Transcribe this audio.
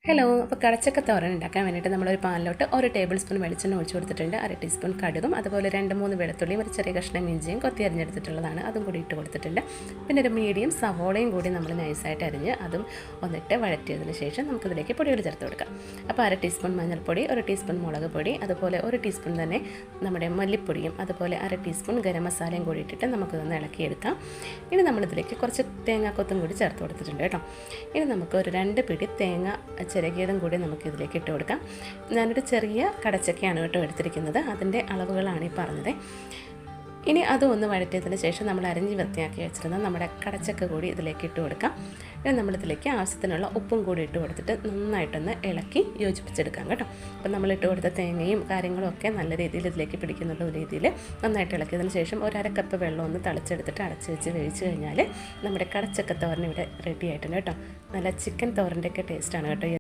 Hello, അപ്പോൾ കടച്ചക്ക തോരൻ ഉണ്ടാക്കാൻ വേണ്ടിയിട്ട് നമ്മളൊരു പാനിലോട്ട് 1 ടേബിൾ സ്പൂൺ വെളിച്ചെണ്ണ ഒഴിച്ചു കൊടുത്തിട്ടുണ്ട്. 1/2 ടീസ്പൂൺ കടുകും അതുപോലെ 2-3 വെളുത്തുള്ളിയും ഒരു ചെറിയ കഷ്ണം ഇഞ്ചിയും കൊത്തി അരിഞ്ഞെടുത്തിട്ടുള്ളതാണ്, അതും കൂടി ഇട്ട് കൊടുത്തിട്ടുണ്ട്. പിന്നെ ഒരു മീഡിയം സവോളയും കൂടി നമ്മൾ നൈസായിട്ട് അരിഞ്ഞ് അതും ഒന്നിട്ട് വഴറ്റിയതിന് ശേഷം നമുക്കിതിലേക്ക് പൊടികൾ ചേർത്ത് കൊടുക്കാം. അപ്പോൾ 1/2 ടീസ്പൂൺ മഞ്ഞൾപ്പൊടി, 1 ടീസ്പൂൺ മുളക് പൊടി, അതുപോലെ 1 ടീസ്പൂൺ തന്നെ നമ്മുടെ മല്ലിപ്പൊടിയും അതുപോലെ 1/2 ടീസ്പൂൺ ഗരം മസാലയും കൂടി ഇട്ടിട്ട് നമുക്കിതൊന്ന് ഇളക്കിയെടുക്കാം. ഇനി നമ്മളിതിലേക്ക് കുറച്ച് തേങ്ങാക്കൊത്തും കൂടി ചേർത്ത് കൊടുത്തിട്ടുണ്ട് കേട്ടോ. ഇനി നമുക്ക് ഒരു 2 പിടി തേങ്ങ ചിരകിയതും കൂടി നമുക്കിതിലേക്ക് ഇട്ട് കൊടുക്കാം. ഞാനൊരു ചെറിയ കടച്ചക്കയാണ് കേട്ടോ എടുത്തിരിക്കുന്നത്, അതിൻ്റെ അളവുകളാണ് ഈ പറഞ്ഞത്. ഇനി അതും ഒന്ന് വഴറ്റിയതിന് ശേഷം നമ്മൾ അരിഞ്ഞ് വൃത്തിയാക്കി വെച്ചിരുന്ന നമ്മുടെ കടച്ചക്ക കൂടി ഇതിലേക്ക് ഇട്ട് കൊടുക്കാം. ഇനി നമ്മളിതിലേക്ക് ആവശ്യത്തിനുള്ള ഉപ്പും കൂടി ഇട്ട് കൊടുത്തിട്ട് നന്നായിട്ടൊന്ന് ഇളക്കി യോജിപ്പിച്ചെടുക്കാം കേട്ടോ. അപ്പം നമ്മളിട്ട് കൊടുത്ത തേങ്ങയും കാര്യങ്ങളും ഒക്കെ നല്ല രീതിയിൽ ഇതിലേക്ക് പിടിക്കുന്ന രീതിയിൽ നന്നായിട്ട് ഇളക്കിയതിന് ശേഷം 1/2 കപ്പ് വെള്ളം ഒന്ന് തളിച്ചെടുത്തിട്ട് അടച്ച് വെച്ച് വേവിച്ച് കഴിഞ്ഞാൽ നമ്മുടെ കടച്ചക്ക തോരൻ ഇവിടെ റെഡി ആയിട്ടുണ്ട് കേട്ടോ. നല്ല ചിക്കൻ തോരൻ്റെയൊക്കെ ടേസ്റ്റാണ് കേട്ടോ.